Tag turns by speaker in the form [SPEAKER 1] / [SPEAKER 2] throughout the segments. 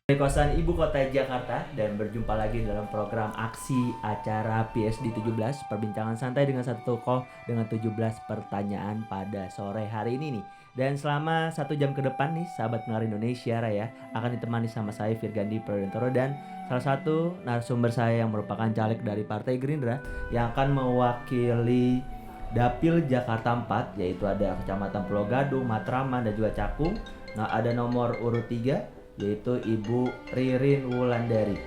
[SPEAKER 1] Dari kosan Ibu Kota Jakarta dan berjumpa lagi dalam program aksi acara PSD 17, perbincangan santai dengan satu tokoh dengan 17 pertanyaan pada sore hari ini nih. Dan selama 1 jam ke depan nih sahabat Pendengar Indonesia Raya akan ditemani sama saya Virgandi Pradantoro dan salah satu narasumber saya yang merupakan caleg dari Partai Gerindra yang akan mewakili Dapil Jakarta 4, yaitu ada Kecamatan Pulau Gadung, Matraman dan juga Cakung. Nah, ada nomor urut 3 yaitu Ibu Ririn Wulandari.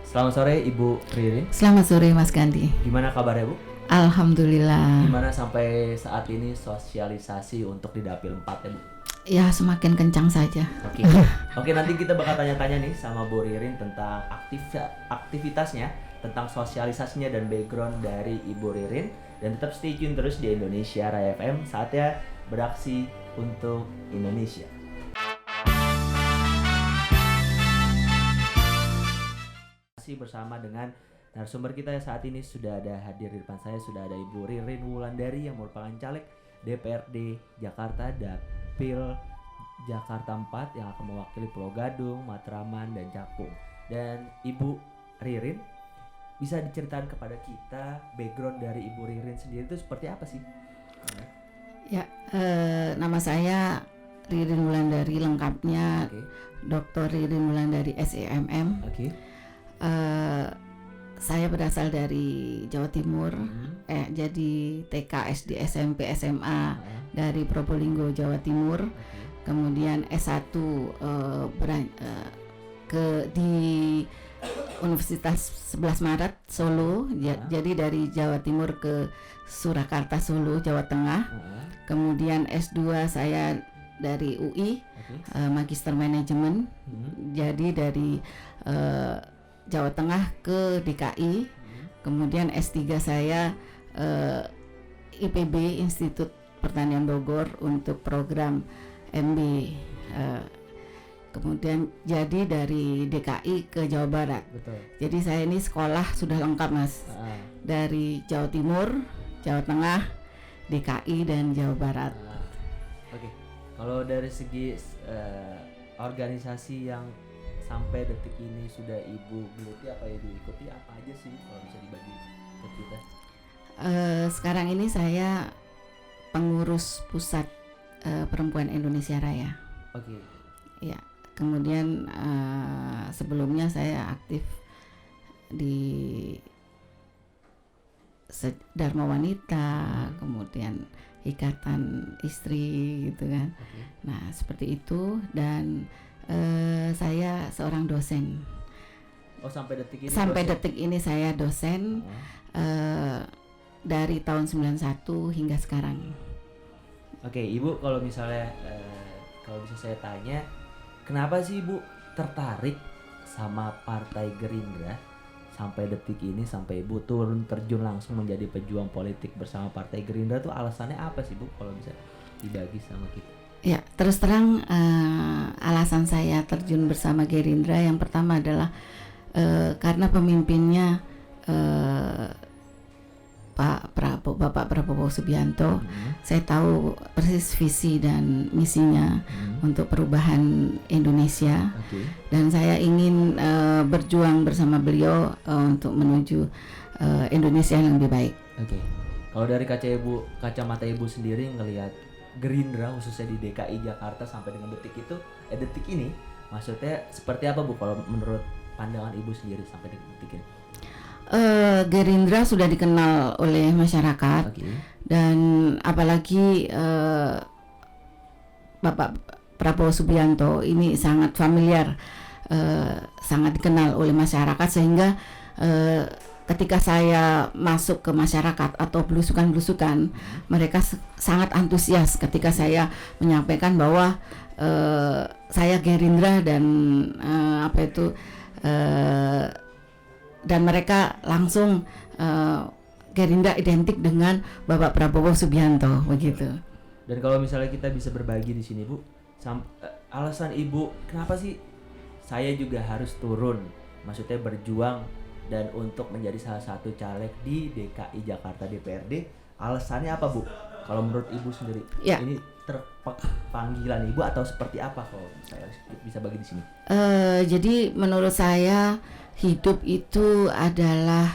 [SPEAKER 1] Selamat sore Ibu Ririn.
[SPEAKER 2] Selamat sore Mas Gandhi.
[SPEAKER 1] Gimana kabarnya Bu?
[SPEAKER 2] Alhamdulillah.
[SPEAKER 1] Gimana sampai saat ini sosialisasi untuk di Dapil 4 ya Bu?
[SPEAKER 2] Ya semakin kencang saja.
[SPEAKER 1] Oke, nanti kita bakal tanya-tanya nih sama Bu Ririn tentang aktivitasnya, tentang sosialisasinya dan background dari Ibu Ririn. Dan tetap stay tune terus di Indonesia Raya FM, saatnya beraksi untuk Indonesia. Bersama dengan narasumber kita saat ini sudah ada hadir di depan saya, sudah ada Ibu Ririn Wulandari yang merupakan caleg DPRD Jakarta Dapil Jakarta 4 yang akan mewakili Pulau Gadung, Matraman dan Cakung. Dan Ibu Ririn bisa diceritakan kepada kita background dari Ibu Ririn sendiri itu seperti apa sih?
[SPEAKER 2] Ya, nama saya Ririn Wulandari, lengkapnya Dr. Ririn Wulandari SEMM. Saya berasal dari Jawa Timur, jadi TK, SD, SMP, SMA dari Probolinggo, Jawa Timur. Kemudian S1 di Universitas 11 Maret Solo, jadi dari Jawa Timur ke Surakarta Solo, Jawa Tengah. Kemudian S2 saya dari UI, Magister Manajemen, jadi dari Jawa Tengah ke DKI. Kemudian S3 saya IPB, Institut Pertanian Bogor, untuk program MB. Kemudian jadi dari DKI ke Jawa Barat.
[SPEAKER 1] Betul.
[SPEAKER 2] Jadi saya ini sekolah sudah lengkap Mas, dari Jawa Timur, Jawa Tengah, DKI dan Jawa Barat.
[SPEAKER 1] Oke. Kalau dari segi organisasi yang sampai detik ini sudah Ibu geluti apa Ibu ikuti, apa aja sih kalau bisa dibagi ke kita?
[SPEAKER 2] Sekarang ini saya pengurus pusat Perempuan Indonesia Raya.
[SPEAKER 1] Oke.
[SPEAKER 2] Ya, kemudian sebelumnya saya aktif di Dharma Wanita, kemudian Ikatan Istri gitu kan. Nah, seperti itu. Dan saya seorang dosen.
[SPEAKER 1] Oh, sampai detik ini?
[SPEAKER 2] Sampai detik ini saya dosen dari tahun 91 hingga sekarang.
[SPEAKER 1] Oke, Ibu, kalau misalnya kalau bisa saya tanya, kenapa sih Ibu tertarik sama Partai Gerindra sampai detik ini, sampai Ibu turun terjun langsung menjadi pejuang politik bersama Partai Gerindra tuh alasannya apa sih Bu, kalau bisa dibagi sama kita?
[SPEAKER 2] Ya, terus terang alasan saya terjun bersama Gerindra yang pertama adalah karena pemimpinnya Bapak Prabowo Subianto. Saya tahu persis visi dan misinya untuk perubahan Indonesia. Dan saya ingin berjuang bersama beliau untuk menuju Indonesia yang lebih baik.
[SPEAKER 1] Kalau dari kacamata Ibu sendiri ngelihat Gerindra khususnya di DKI Jakarta sampai dengan detik ini, maksudnya seperti apa Bu kalau menurut pandangan Ibu sendiri sampai detik ini?
[SPEAKER 2] Gerindra sudah dikenal oleh masyarakat, dan apalagi Bapak Prabowo Subianto ini sangat familiar, sangat dikenal oleh masyarakat, sehingga ketika saya masuk ke masyarakat atau belusukan-belusukan, mereka sangat antusias ketika saya menyampaikan bahwa saya Gerindra dan dan mereka langsung Gerindra identik dengan Bapak Prabowo Subianto, begitu.
[SPEAKER 1] Dan kalau misalnya kita bisa berbagi di sini Bu, alasan Ibu kenapa sih saya juga harus turun, maksudnya berjuang dan untuk menjadi salah satu caleg di DKI Jakarta DPRD, alasannya apa Bu? Kalau menurut Ibu sendiri,
[SPEAKER 2] Ya.
[SPEAKER 1] ini panggilan Ibu atau seperti apa kalau saya bisa bagi di sini?
[SPEAKER 2] Jadi menurut saya hidup itu adalah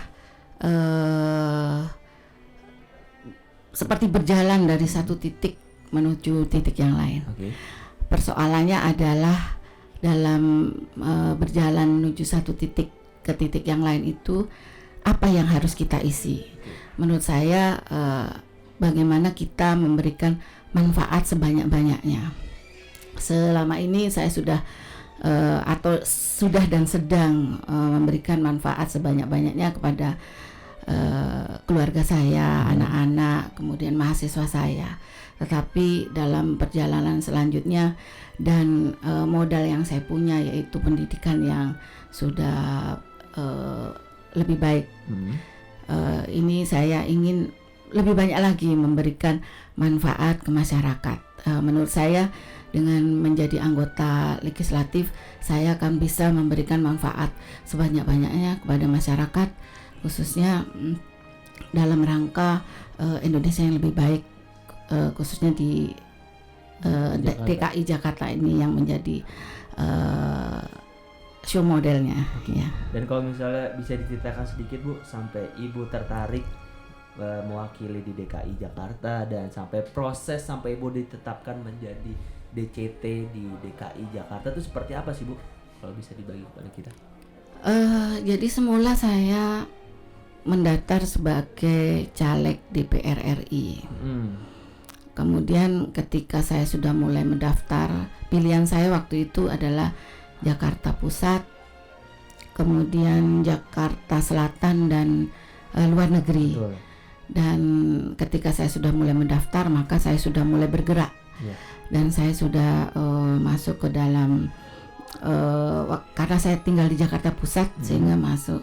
[SPEAKER 2] seperti berjalan dari satu titik menuju titik yang lain.
[SPEAKER 1] Oke.
[SPEAKER 2] Persoalannya adalah dalam berjalan menuju satu titik ke titik yang lain itu apa yang harus kita isi. Menurut saya bagaimana kita memberikan manfaat sebanyak-banyaknya. Selama ini saya sudah dan sedang memberikan manfaat sebanyak-banyaknya kepada keluarga saya, anak-anak, kemudian mahasiswa saya. Tetapi dalam perjalanan selanjutnya dan modal yang saya punya yaitu pendidikan yang sudah lebih baik, ini saya ingin lebih banyak lagi memberikan manfaat ke masyarakat. Menurut saya dengan menjadi anggota legislatif saya akan bisa memberikan manfaat sebanyak-banyaknya kepada masyarakat, khususnya dalam rangka Indonesia yang lebih baik, khususnya di DKI Jakarta ini yang menjadi show modelnya. Ya.
[SPEAKER 1] Dan kalau misalnya bisa diceritakan sedikit Bu, sampai Ibu tertarik mewakili di DKI Jakarta dan sampai proses sampai Ibu ditetapkan menjadi DCT di DKI Jakarta itu seperti apa sih Bu? Kalau bisa dibagi kepada kita.
[SPEAKER 2] Jadi semula saya mendaftar sebagai caleg DPR RI. Kemudian ketika saya sudah mulai mendaftar, pilihan saya waktu itu adalah Jakarta Pusat, kemudian Jakarta Selatan dan luar negeri.
[SPEAKER 1] Betul.
[SPEAKER 2] Dan ketika saya sudah mulai mendaftar, maka saya sudah mulai bergerak.
[SPEAKER 1] Yeah.
[SPEAKER 2] Dan saya sudah masuk ke dalam karena saya tinggal di Jakarta Pusat, sehingga masuk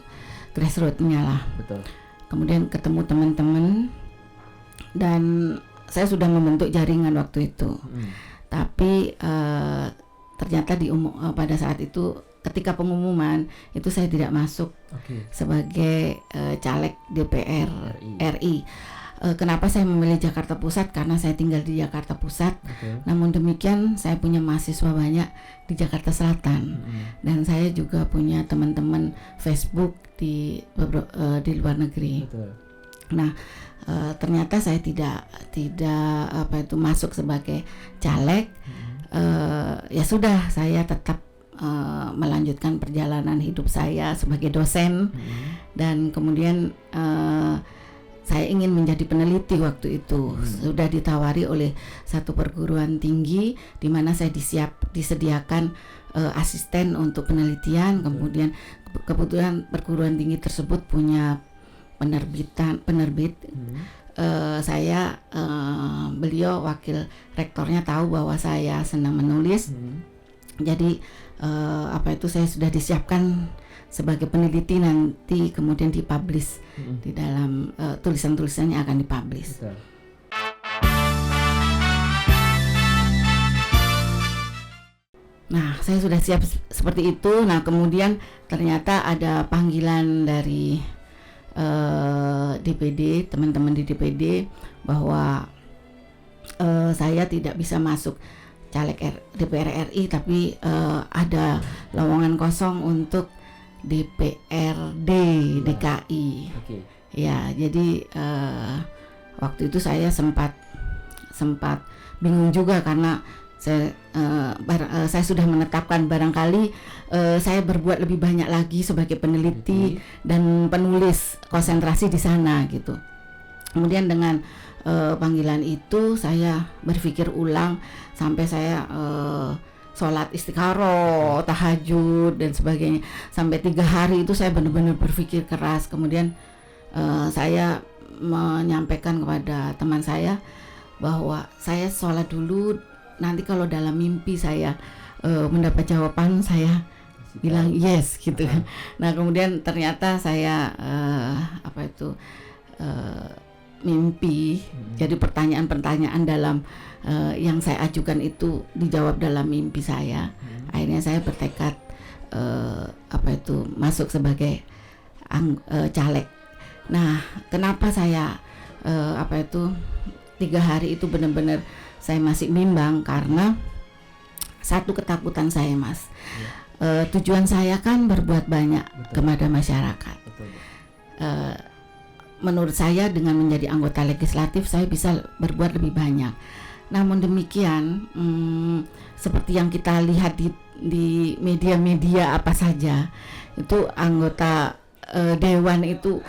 [SPEAKER 2] grassroots-nya lah.
[SPEAKER 1] Betul. Kemudian
[SPEAKER 2] ketemu teman-teman dan saya sudah membentuk jaringan waktu itu. Tapi ternyata pada saat itu ketika pengumuman itu saya tidak masuk sebagai caleg DPR RI. Kenapa saya memilih Jakarta Pusat? Karena saya tinggal di Jakarta Pusat. Namun demikian saya punya mahasiswa banyak di Jakarta Selatan. Dan saya juga punya teman-teman Facebook di luar negeri.
[SPEAKER 1] Betul.
[SPEAKER 2] Nah, ternyata saya tidak masuk sebagai caleg. Ya sudah, saya tetap melanjutkan perjalanan hidup saya sebagai dosen. Dan kemudian saya ingin menjadi peneliti waktu itu. Sudah ditawari oleh satu perguruan tinggi di mana saya disediakan asisten untuk penelitian. Kemudian kebetulan perguruan tinggi tersebut punya penerbit. Beliau wakil rektornya tahu bahwa saya senang menulis. Jadi saya sudah disiapkan sebagai peneliti, nanti kemudian dipublish di dalam tulisan-tulisannya akan dipublish.
[SPEAKER 1] Betul.
[SPEAKER 2] Nah, saya sudah siap seperti itu. Nah, kemudian ternyata ada panggilan dari DPD, teman-teman di DPD, bahwa saya tidak bisa masuk caleg DPR RI, tapi ada lowongan kosong untuk DPRD DKI. Ya, jadi waktu itu saya sempat bingung juga karena saya sudah menetapkan barangkali saya berbuat lebih banyak lagi sebagai peneliti dan penulis, konsentrasi di sana gitu. Kemudian dengan panggilan itu saya berpikir ulang sampai saya sholat istikharah, tahajud dan sebagainya sampai 3 hari itu saya benar-benar berpikir keras. Kemudian saya menyampaikan kepada teman saya bahwa saya sholat dulu, nanti kalau dalam mimpi saya mendapat jawaban saya bilang yes gitu. Nah, kemudian ternyata saya mimpi. Jadi pertanyaan-pertanyaan dalam yang saya ajukan itu dijawab dalam mimpi saya. Akhirnya saya bertekad masuk sebagai caleg. Nah, kenapa saya 3 hari itu benar-benar saya masih bimbang karena satu ketakutan saya, Mas. Tujuan saya kan berbuat banyak kepada masyarakat.
[SPEAKER 1] Betul.
[SPEAKER 2] Menurut saya dengan menjadi anggota legislatif saya bisa berbuat lebih banyak. Namun demikian, seperti yang kita lihat di media-media apa saja, itu anggota dewan itu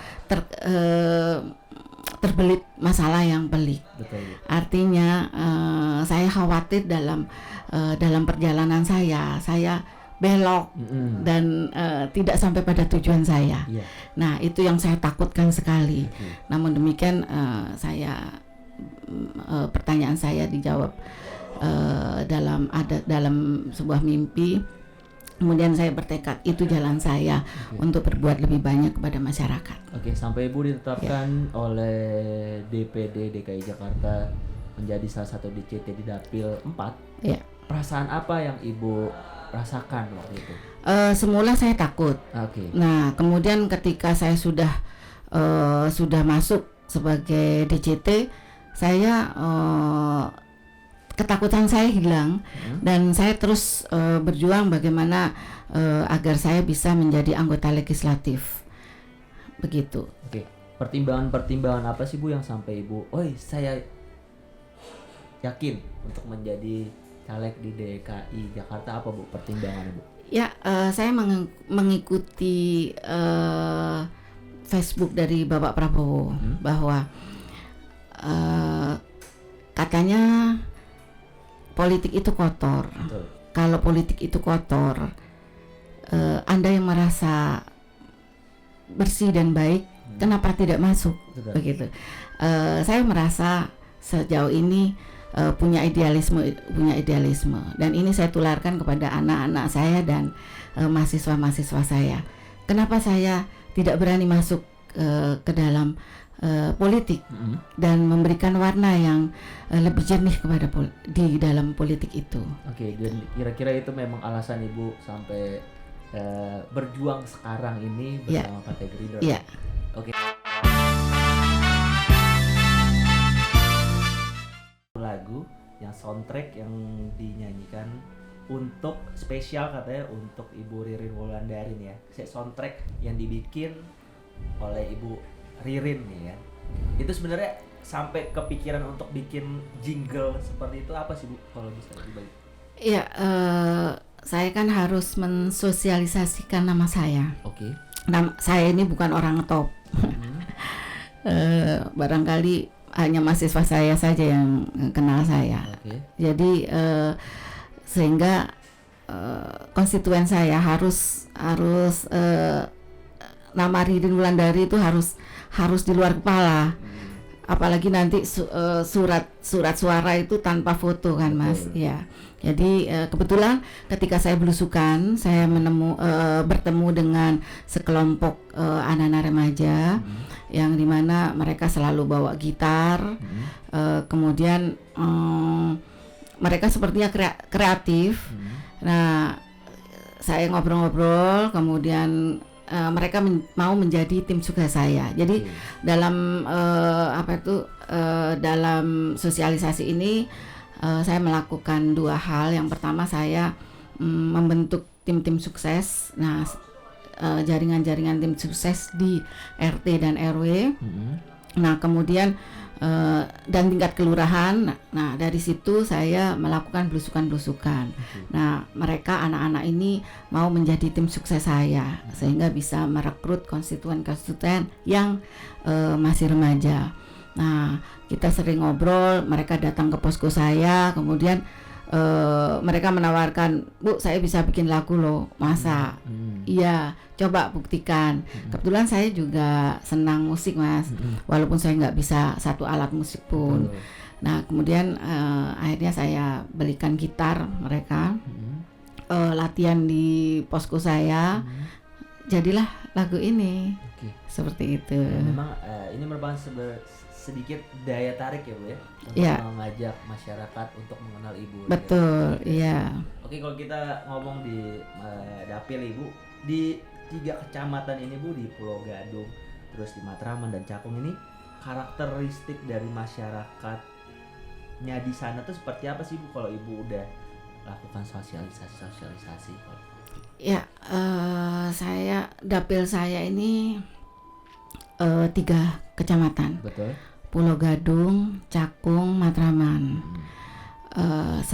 [SPEAKER 2] terbelit masalah yang pelik.
[SPEAKER 1] Betul.
[SPEAKER 2] Artinya saya khawatir dalam perjalanan saya belok dan tidak sampai pada tujuan saya.
[SPEAKER 1] Iya.
[SPEAKER 2] Nah, itu yang saya takutkan sekali. Namun demikian pertanyaan saya dijawab dalam sebuah mimpi. Kemudian saya bertekad itu jalan saya untuk berbuat lebih banyak kepada masyarakat.
[SPEAKER 1] Oke, sampai Ibu ditetapkan oleh DPD DKI Jakarta menjadi salah satu DCT di Dapil 4.
[SPEAKER 2] Ya.
[SPEAKER 1] Perasaan apa yang Ibu rasakan waktu itu?
[SPEAKER 2] Semula saya takut.
[SPEAKER 1] Oke.
[SPEAKER 2] Nah, kemudian ketika saya sudah masuk sebagai DCT, saya ketakutan saya hilang dan saya terus berjuang bagaimana agar saya bisa menjadi anggota legislatif. Begitu.
[SPEAKER 1] Oke. Pertimbangan apa sih Bu yang sampai Ibu, saya yakin untuk menjadi caleg di DKI Jakarta, apa Bu pertimbangannya Bu?
[SPEAKER 2] Ya, saya mengikuti Facebook dari Bapak Prabowo bahwa katanya politik itu kotor.
[SPEAKER 1] Betul.
[SPEAKER 2] Kalau politik itu kotor, Anda yang merasa bersih dan baik, kenapa tidak masuk?
[SPEAKER 1] Betul.
[SPEAKER 2] Begitu. Saya merasa sejauh ini punya idealisme dan ini saya tularkan kepada anak-anak saya dan mahasiswa-mahasiswa saya. Kenapa saya tidak berani masuk ke dalam politik dan memberikan warna yang lebih jernih kepada di dalam politik itu.
[SPEAKER 1] Oke, dan kira-kira itu memang alasan Ibu sampai berjuang sekarang ini bersama Partai Gerindra.
[SPEAKER 2] Iya.
[SPEAKER 1] Oke. Lagu yang soundtrack yang dinyanyikan untuk spesial katanya untuk Ibu Ririn Wulandari nih ya. Soundtrack yang dibikin oleh Ibu Ririn nih ya. Itu sebenarnya sampai kepikiran untuk bikin jingle seperti itu apa sih Bu, kalau bisa dibalik?
[SPEAKER 2] Iya, saya kan harus mensosialisasikan nama saya.
[SPEAKER 1] Oke.
[SPEAKER 2] Saya ini bukan orang top. Barangkali hanya mahasiswa saya saja yang kenal saya.
[SPEAKER 1] Oke.
[SPEAKER 2] Jadi sehingga konstituen saya harus nama Ririn Wulandari itu harus di luar kepala. Apalagi nanti surat suara itu tanpa foto kan, Mas. Ya. Jadi kebetulan ketika saya belusukan, saya bertemu dengan sekelompok anak-anak remaja yang dimana mereka selalu bawa gitar, kemudian mereka sepertinya kreatif. Nah, saya ngobrol-ngobrol, kemudian mereka mau menjadi tim sukses saya. Jadi dalam dalam sosialisasi ini saya melakukan 2 hal. Yang pertama saya membentuk tim-tim sukses. Nah, jaringan-jaringan tim sukses di RT dan RW. Nah, kemudian dan tingkat kelurahan. Nah, dari situ saya melakukan belusukan-belusukan. Nah, mereka anak-anak ini mau menjadi tim sukses saya sehingga bisa merekrut konstituen-konstituen yang masih remaja. Nah, kita sering ngobrol, mereka datang ke posko saya, kemudian mereka menawarkan, "Bu, saya bisa bikin lagu loh, masa?" Iya, coba buktikan. Kebetulan saya juga senang musik, Mas, walaupun saya nggak bisa satu alat musik pun. Nah, kemudian akhirnya saya belikan gitar mereka, latihan di posko saya, jadilah lagu ini. Seperti itu.
[SPEAKER 1] Memang ini merupakan sedikit daya tarik ya Bu ya, untuk mengajak masyarakat untuk mengenal Ibu.
[SPEAKER 2] Betul, iya.
[SPEAKER 1] Oke, kalau kita ngomong di dapil Ibu di 3 kecamatan ini Bu, di Pulau Gadung, terus di Matraman dan Cakung ini, karakteristik dari masyarakat dapilnya di sana tuh seperti apa sih Bu kalau Ibu udah lakukan sosialisasi?
[SPEAKER 2] Ya, dapil saya ini 3 kecamatan.
[SPEAKER 1] Betul.
[SPEAKER 2] Pulau Gadung, Cakung, Matraman. 1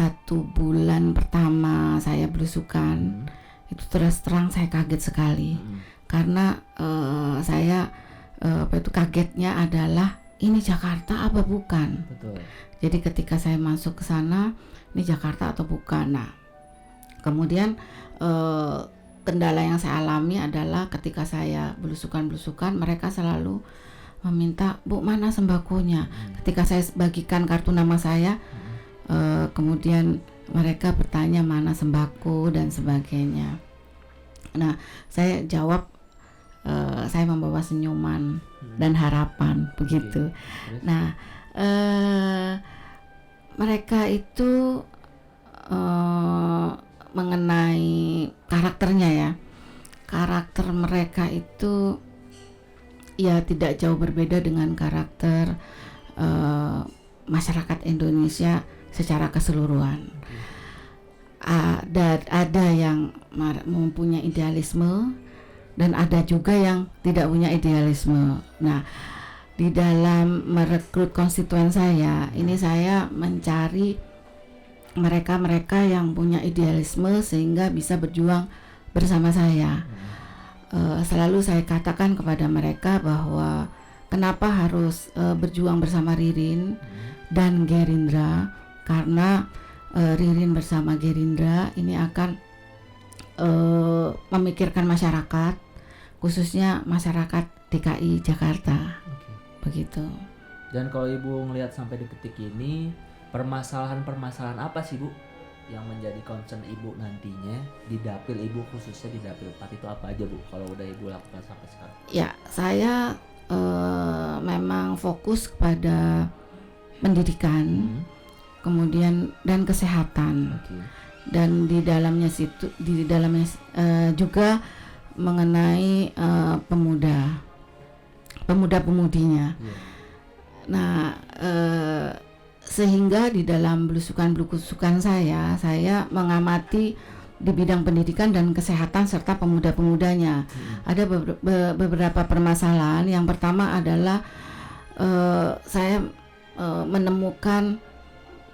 [SPEAKER 2] bulan pertama saya belusukan, itu terus terang saya kaget sekali. Karena saya kagetnya adalah ini Jakarta apa bukan?
[SPEAKER 1] Betul.
[SPEAKER 2] Jadi ketika saya masuk ke sana, ini Jakarta atau bukan? Nah, kemudian kendala yang saya alami adalah ketika saya belusukan, mereka selalu meminta, Bu, mana sembakonya? Ketika saya bagikan kartu nama saya, kemudian mereka bertanya mana sembako dan sebagainya. Nah, saya jawab, saya membawa senyuman dan harapan, begitu. Nah, mereka itu mengenai karakternya ya, karakter mereka itu ya tidak jauh berbeda dengan karakter masyarakat Indonesia secara keseluruhan. Ada yang mempunyai idealisme dan ada juga yang tidak punya idealisme. Nah, di dalam merekrut konstituen saya, ini saya mencari mereka-mereka yang punya idealisme sehingga bisa berjuang bersama saya. Selalu saya katakan kepada mereka bahwa kenapa harus berjuang bersama Ririn dan Gerindra, karena Ririn bersama Gerindra ini akan memikirkan masyarakat, khususnya masyarakat DKI Jakarta. Begitu.
[SPEAKER 1] Dan kalau Ibu ngelihat sampai detik ini, permasalahan apa sih Bu yang menjadi concern Ibu nantinya di dapil Ibu, khususnya di dapil 4 itu apa aja Bu kalau udah Ibu lakukan sampai sekarang?
[SPEAKER 2] Ya, saya memang fokus kepada pendidikan, kemudian dan kesehatan. Dan di dalamnya juga mengenai pemuda-pemudinya. Nah, sehingga di dalam belusukan saya mengamati di bidang pendidikan dan kesehatan serta pemuda-pemudanya. Ada beberapa permasalahan. Yang pertama adalah saya menemukan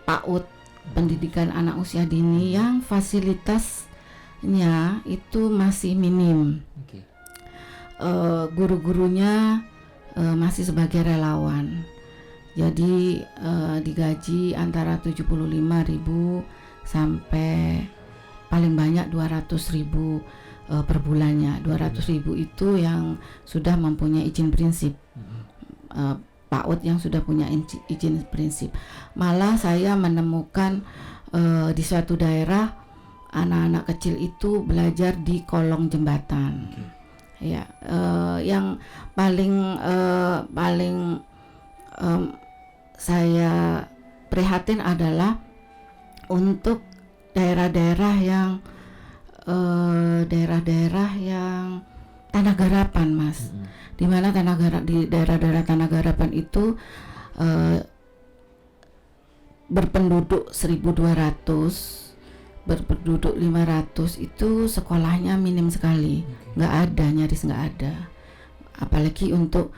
[SPEAKER 2] PAUD, pendidikan anak usia dini, yang fasilitasnya itu masih minim. Guru-gurunya masih sebagai relawan. Jadi digaji antara 75.000 sampai paling banyak 200.000 per bulannya. 200.000 itu yang sudah mempunyai izin prinsip. PAUD yang sudah punya izin prinsip. Malah saya menemukan di suatu daerah anak-anak kecil itu belajar di kolong jembatan. Ya, yang paling saya prihatin adalah untuk daerah-daerah yang tanah garapan, Mas. Di mana di daerah-daerah tanah garapan itu berpenduduk 1.200, berpenduduk 500, itu sekolahnya minim sekali, nyaris nggak ada. Apalagi untuk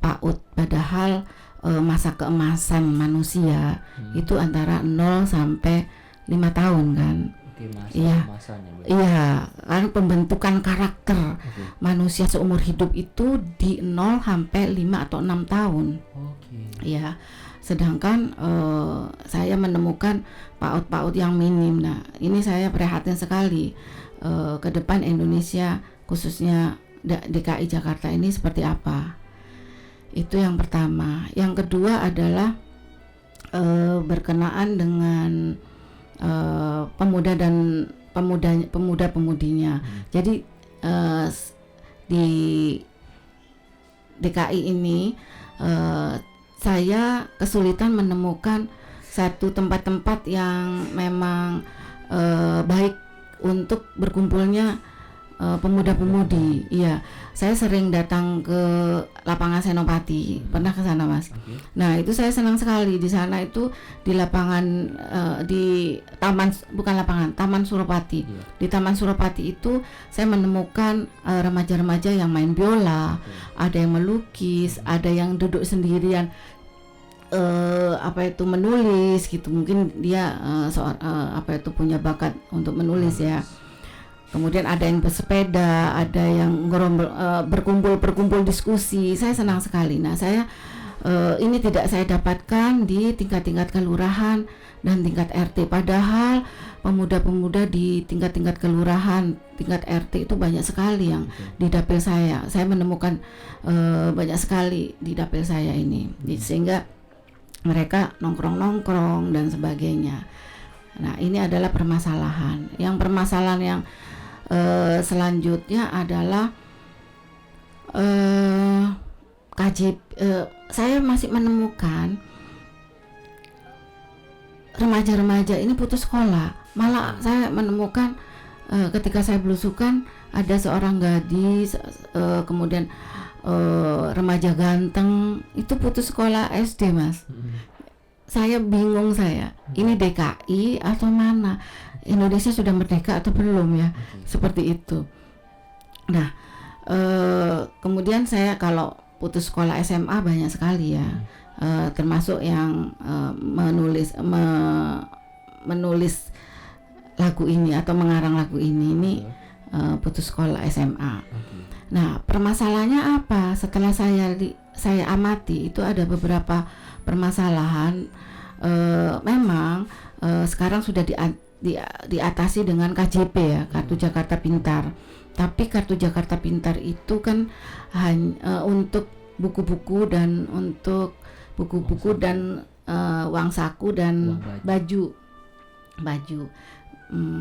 [SPEAKER 2] PAUD, padahal masa keemasan manusia itu antara 0 sampai 5 tahun kan. Iya, kan pembentukan karakter manusia seumur hidup itu di 0 sampai 5 atau 6 tahun. Iya. Sedangkan saya menemukan PAUD yang minim. Nah, ini saya prihatin sekali ke depan Indonesia, khususnya DKI Jakarta ini seperti apa. Itu yang pertama. Yang kedua adalah berkenaan dengan pemuda-pemudinya. Jadi di DKI ini saya kesulitan menemukan satu tempat-tempat yang memang baik untuk berkumpulnya pemuda-pemudi. Iya, saya sering datang ke lapangan Senopati, pernah ke sana Mas.
[SPEAKER 1] Oke.
[SPEAKER 2] Nah itu saya senang sekali di sana itu di lapangan di taman, bukan lapangan, Taman Suropati.
[SPEAKER 1] Iya.
[SPEAKER 2] Di Taman Suropati itu saya menemukan remaja-remaja yang main biola, ada yang melukis, ada yang duduk sendirian menulis gitu. Mungkin dia punya bakat untuk menulis ya. Kemudian ada yang bersepeda, ada yang berkumpul diskusi. Saya senang sekali. Nah, saya ini tidak saya dapatkan di tingkat-tingkat kelurahan dan tingkat RT. Padahal pemuda-pemuda di tingkat-tingkat kelurahan, tingkat RT itu banyak sekali yang di dapil saya. Saya menemukan banyak sekali di dapil saya ini. Sehingga mereka nongkrong-nongkrong dan sebagainya. Nah, ini adalah permasalahan. Yang permasalahan yang selanjutnya adalah saya masih menemukan remaja-remaja ini putus sekolah. Malah saya menemukan ketika saya belusukan ada seorang gadis, kemudian remaja ganteng itu putus sekolah SD Mas. Saya bingung ini DKI atau mana? Indonesia sudah merdeka atau belum ya? Seperti itu. Nah, kemudian saya kalau putus sekolah SMA banyak sekali ya, termasuk yang menulis lagu ini atau mengarang lagu ini putus sekolah SMA. Nah, permasalahannya apa? Setelah saya amati itu ada beberapa permasalahan. Memang sekarang sudah diatasi dengan KJP ya, Kartu Jakarta Pintar. Tapi Kartu Jakarta Pintar itu kan hanya untuk buku-buku dan uang saku dan baju.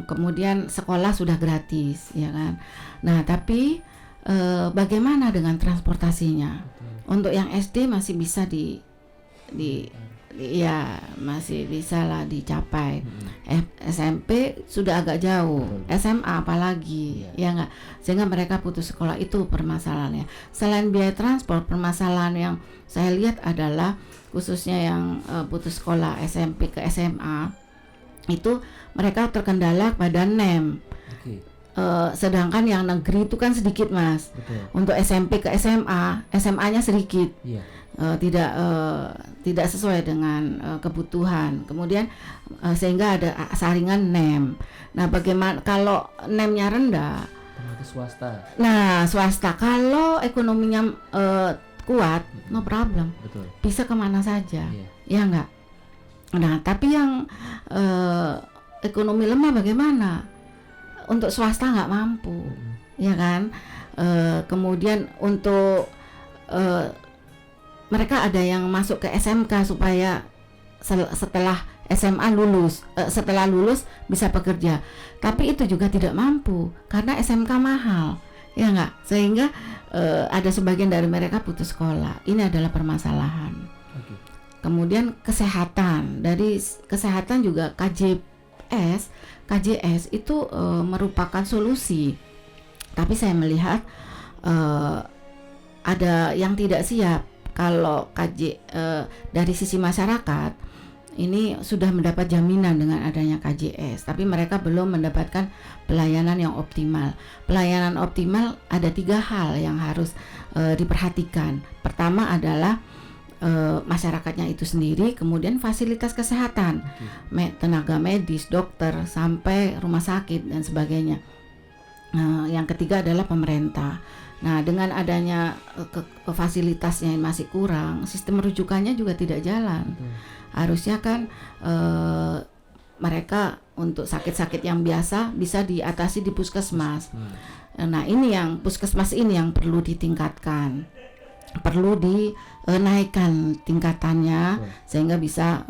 [SPEAKER 2] Kemudian sekolah sudah gratis, ya kan. Nah, tapi bagaimana dengan transportasinya? Untuk yang SD masih bisa masih bisa lah dicapai. SMP sudah agak jauh. SMA apalagi, ya enggak. Sehingga mereka putus sekolah, itu permasalahannya. Selain biaya transport, permasalahan yang saya lihat adalah khususnya yang putus sekolah SMP ke SMA itu mereka terkendala pada NEM. Sedangkan yang negeri itu kan sedikit Mas. Untuk SMP ke SMA, SMA-nya sedikit. Tidak sesuai dengan kebutuhan. Kemudian sehingga ada saringan NEM. Nah, bagaimana kalau NEM-nya rendah?
[SPEAKER 1] Swasta.
[SPEAKER 2] Nah, swasta kalau ekonominya kuat, no problem. Bisa kemana saja, ya enggak. Nah, tapi yang ekonomi lemah bagaimana? Untuk swasta nggak mampu, ya kan. Kemudian untuk mereka ada yang masuk ke SMK supaya setelah SMA setelah lulus bisa bekerja, tapi itu juga tidak mampu karena SMK mahal, ya nggak. Sehingga ada sebagian dari mereka putus sekolah. Ini adalah permasalahan. Kemudian kesehatan, dari kesehatan juga KJS itu merupakan solusi, tapi saya melihat ada yang tidak siap. Kalau dari sisi masyarakat ini sudah mendapat jaminan dengan adanya KJS, tapi mereka belum mendapatkan pelayanan yang optimal. Pelayanan optimal ada 3 hal yang harus diperhatikan. Pertama adalah masyarakatnya itu sendiri, kemudian fasilitas kesehatan, tenaga medis, dokter, sampai rumah sakit dan sebagainya. Yang ketiga adalah pemerintah. Nah, dengan adanya fasilitasnya yang masih kurang, sistem rujukannya juga tidak jalan. Harusnya kan mereka untuk sakit-sakit yang biasa bisa diatasi di puskesmas. Nah, ini yang puskesmas ini yang perlu ditingkatkan, perlu dinaikkan tingkatannya sehingga bisa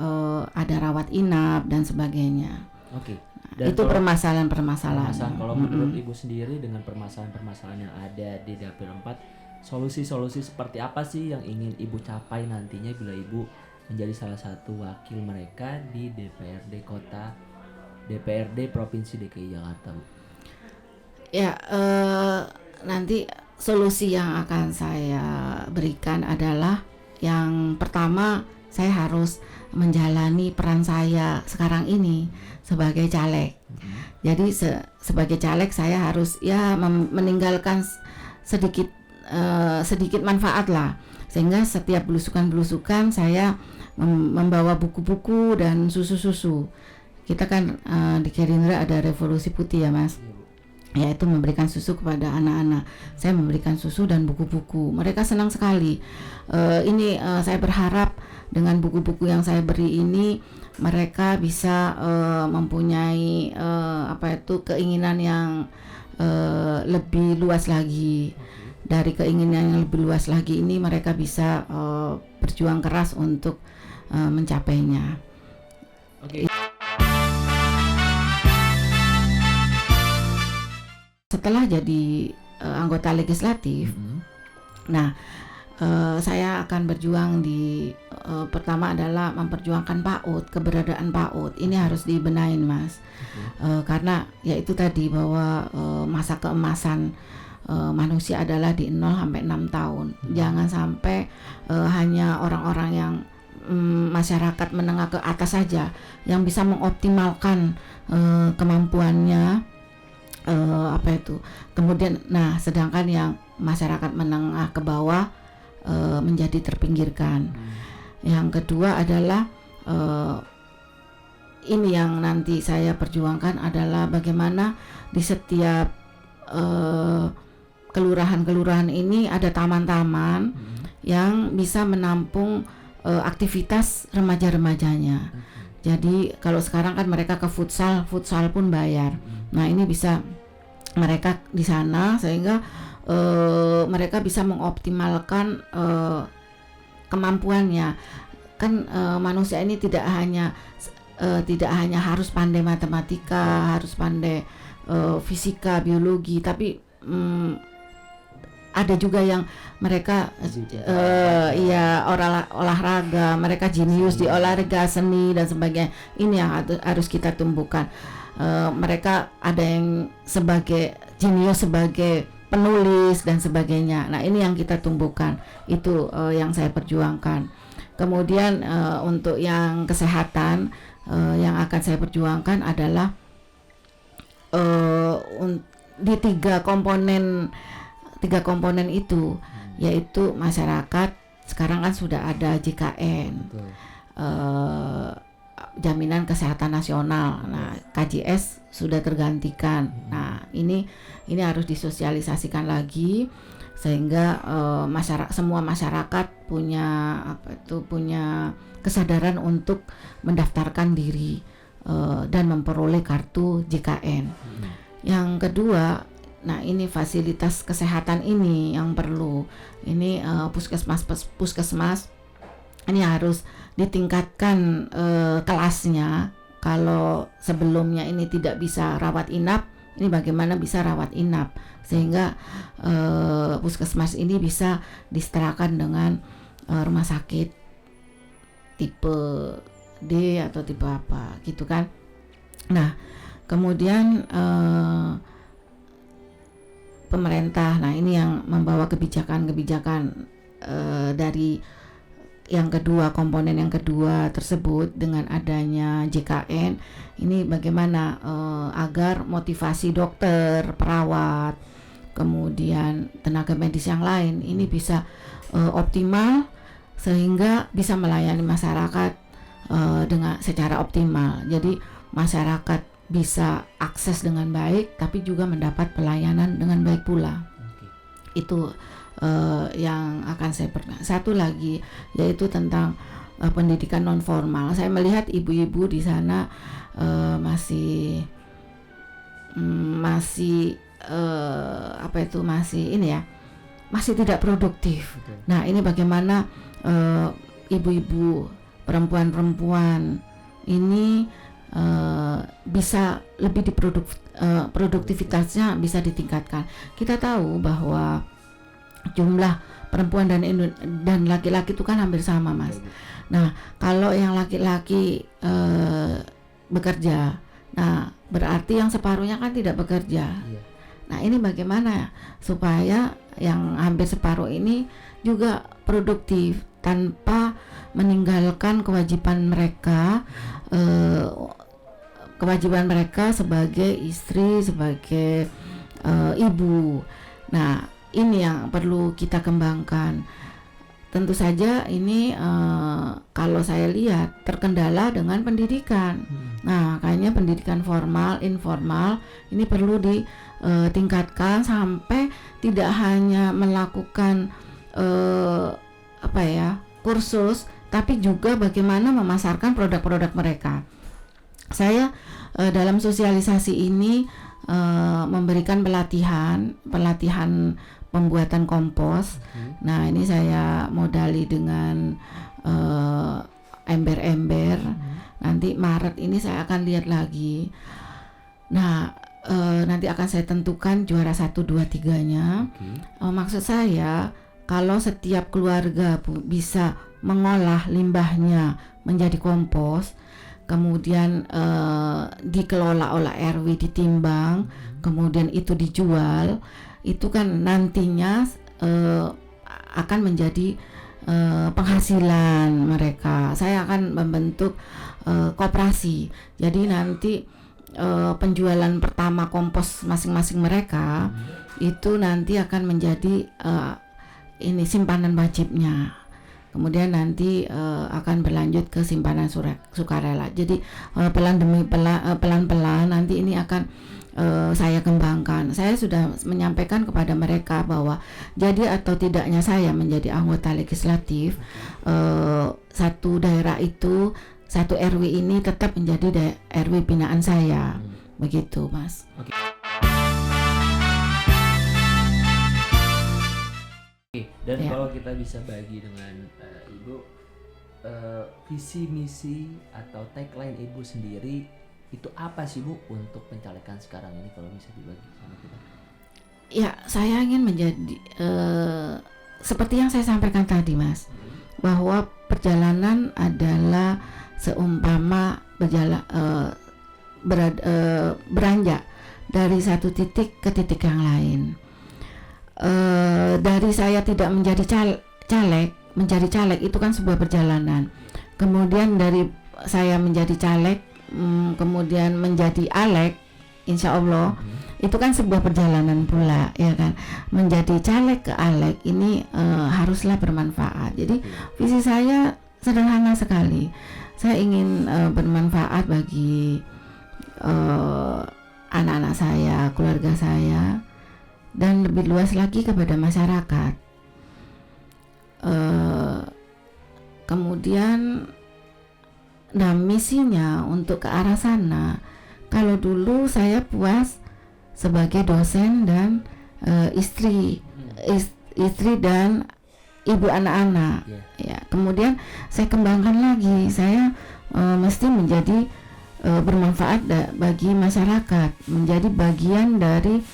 [SPEAKER 2] ada rawat inap dan sebagainya. Dan itu permasalahan-permasalahan.
[SPEAKER 1] Kalau menurut Ibu sendiri dengan permasalahan-permasalahan yang ada di Dapil 4, solusi-solusi seperti apa sih yang ingin Ibu capai nantinya bila Ibu menjadi salah satu wakil mereka di DPRD Provinsi DKI Jakarta, Bu?
[SPEAKER 2] Ya, nanti solusi yang akan saya berikan adalah yang pertama, saya harus menjalani peran saya sekarang ini sebagai caleg. Jadi sebagai caleg saya harus ya meninggalkan sedikit sedikit manfaat lah, sehingga setiap belusukan-belusukan saya membawa buku-buku dan susu-susu. Kita kan di Gerindra ada revolusi putih ya Mas, yaitu memberikan susu kepada anak-anak. Saya memberikan susu dan buku-buku. Mereka senang sekali. Saya berharap dengan buku-buku yang saya beri ini mereka bisa mempunyai keinginan yang lebih luas lagi. Dari keinginan yang lebih luas lagi ini mereka bisa berjuang keras untuk mencapainya.
[SPEAKER 1] Oke.
[SPEAKER 2] Setelah jadi anggota legislatif, nah saya akan berjuang di pertama adalah memperjuangkan PAUD, keberadaan PAUD. Ini harus dibenahin Mas, karena ya itu tadi bahwa masa keemasan manusia adalah di 0 sampai 6 tahun. Jangan sampai hanya orang-orang yang masyarakat menengah ke atas saja yang bisa mengoptimalkan kemampuannya. Kemudian sedangkan yang masyarakat menengah ke bawah menjadi terpinggirkan. Yang kedua adalah ini yang nanti saya perjuangkan adalah bagaimana di setiap kelurahan-kelurahan ini ada taman-taman yang bisa menampung aktivitas remaja-remajanya. Jadi kalau sekarang kan mereka ke futsal pun bayar. Nah ini bisa mereka di sana sehingga mereka bisa mengoptimalkan kemampuannya. Kan manusia ini tidak hanya harus pandai matematika, harus pandai fisika, biologi, tapi ada juga yang mereka olahraga, mereka jenius di olahraga, seni dan sebagainya. Ini yang harus kita tumbuhkan. Mereka ada yang sebagai jenius, sebagai penulis dan sebagainya. Nah ini yang kita tumbuhkan, itu yang saya perjuangkan. Kemudian untuk yang kesehatan yang akan saya perjuangkan adalah di tiga komponen itu, yaitu masyarakat. Sekarang kan sudah ada JKN, jaminan kesehatan nasional. Nah KJS sudah tergantikan. Nah ini harus disosialisasikan lagi sehingga semua masyarakat punya kesadaran untuk mendaftarkan diri dan memperoleh kartu JKN. Yang kedua, nah ini fasilitas kesehatan ini yang perlu. Ini puskesmas ini harus ditingkatkan kelasnya. Kalau sebelumnya ini tidak bisa rawat inap, ini bagaimana bisa rawat inap sehingga puskesmas ini bisa disetarakan dengan rumah sakit tipe D atau tipe apa gitu kan. Nah kemudian pemerintah, nah ini yang membawa kebijakan-kebijakan dari yang kedua, komponen yang kedua tersebut dengan adanya JKN ini bagaimana agar motivasi dokter, perawat, kemudian tenaga medis yang lain ini bisa optimal sehingga bisa melayani masyarakat dengan secara optimal. Jadi masyarakat bisa akses dengan baik tapi juga mendapat pelayanan dengan baik pula. Itu yang akan saya satu lagi yaitu tentang pendidikan non formal. Saya melihat ibu-ibu di sana masih masih tidak produktif. Nah ini bagaimana ibu-ibu, perempuan-perempuan ini bisa lebih produktivitasnya bisa ditingkatkan. Kita tahu bahwa jumlah perempuan dan laki-laki itu kan hampir sama, Mas. Nah, kalau yang laki-laki bekerja, nah berarti yang separuhnya kan tidak bekerja. Nah, ini bagaimana supaya yang hampir separuh ini juga produktif tanpa meninggalkan eh, kewajiban mereka sebagai istri, sebagai ibu. Nah, ini yang perlu kita kembangkan. Tentu saja ini kalau saya lihat terkendala dengan pendidikan. Nah, kayaknya pendidikan formal, informal ini perlu ditingkatkan sampai tidak hanya melakukan kursus, tapi juga bagaimana memasarkan produk-produk mereka. Saya dalam sosialisasi ini memberikan pelatihan pembuatan kompos. Nah, ini saya modali dengan ember-ember. Nanti Maret ini saya akan lihat lagi. Nah, nanti akan saya tentukan juara 1, 2, 3-nya. Maksud saya kalau setiap keluarga bisa mengolah limbahnya menjadi kompos, kemudian dikelola oleh RW, ditimbang, kemudian itu dijual, itu kan nantinya akan menjadi penghasilan mereka. Saya akan membentuk koperasi. Jadi nanti penjualan pertama kompos masing-masing mereka itu nanti akan menjadi ini simpanan wajibnya. Kemudian nanti akan berlanjut ke simpanan sukarela. Jadi pelan-pelan nanti ini akan saya kembangkan. Saya sudah menyampaikan kepada mereka bahwa jadi atau tidaknya saya menjadi anggota legislatif, satu daerah itu, satu RW ini tetap menjadi RW binaan saya. Begitu, Mas.
[SPEAKER 1] Dan kalau kita bisa bagi dengan Ibu visi misi atau tagline Ibu sendiri itu apa sih Bu untuk pencalekan sekarang ini, kalau bisa dibagi sama kita?
[SPEAKER 2] Ya, saya ingin menjadi seperti yang saya sampaikan tadi, Mas, bahwa perjalanan adalah seumpama beranjak dari satu titik ke titik yang lain. Dari saya tidak menjadi caleg menjadi caleg itu kan sebuah perjalanan. Kemudian dari saya menjadi caleg, kemudian menjadi alek, insya Allah itu kan sebuah perjalanan pula, ya kan. Menjadi caleg ke alek ini haruslah bermanfaat. Jadi visi saya sederhana sekali. Saya ingin bermanfaat bagi anak-anak saya, keluarga saya, dan lebih luas lagi kepada masyarakat. Kemudian misinya untuk ke arah sana. Kalau dulu saya puas sebagai dosen dan istri dan ibu anak-anak, ya. Kemudian saya kembangkan lagi, saya mesti menjadi bermanfaat bagi masyarakat, menjadi bagian dari